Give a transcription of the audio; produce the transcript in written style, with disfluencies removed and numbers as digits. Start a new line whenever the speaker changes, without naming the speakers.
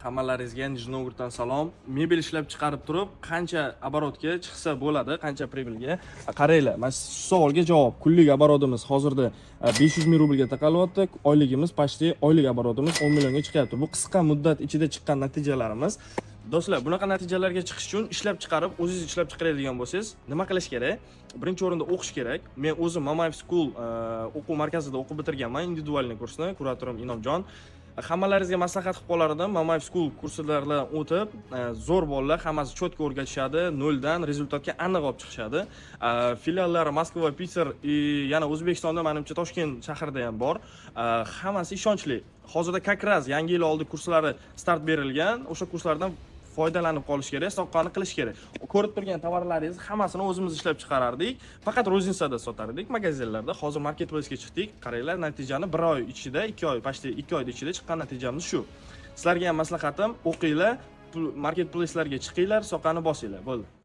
Hammalaringizga Nijniy Novgoroddan salom. Mebel ishlab chiqarib turib, qancha оборотga chiqsa bo'ladi, qancha pribelga? Qaranglar, mana shu savolga javob. Kunlik оборотimiz hozirda 500 ming rublga taqalyapti. Oyligimiz почти oylik оборотimiz 10 millionga chiqyapti. Bu qisqa muddat ichida chiqqan natijalarimiz. Do'stlar, bunaqa natijalarga chiqish uchun ishlab chiqarib, o'zingiz ishlab chiqaradigan bo'lsangiz, nima qilish kerak? Birinchi o'rinda o'qish kerak. Men o'zim Mamayev School o'quv markazida o'qib bitirganman, individualniy kursni, kuratorim Inomjon. Hammalaringizga maslahat qilib qolar edim. Mamayev School kurslaridan o'tib, zo'r bolalar hammasi cho'tka o'rgatishadi, noldan rezultatga aniq olib chiqishadi. Filiallari Moskva, Pitser, yana O'zbekistonda, menimcha Toshkent shahrida ham bor. Hammasi ishonchli. Hozirda как раз yangi yil oldi kurslari start berilgan. O'sha kurslardan foydalanib qolish kerak, stoqqani qilish kerak. Ko'rib turgan tovarlaringiz hammasini o'zimiz ishlab chiqarardik. Faqat rozinsada sotardik, magazinlarda. Hozir marketplace ga chiqdik. Qaranglar, natijani 1 oy ichida, 2 oy, почти 2 oyda ichida chiqqan natijamiz shu. Sizlarga ham maslahatim, o'qinglar, marketplace'larga chiqinglar, soqqani bosinglar. Bo'ldi.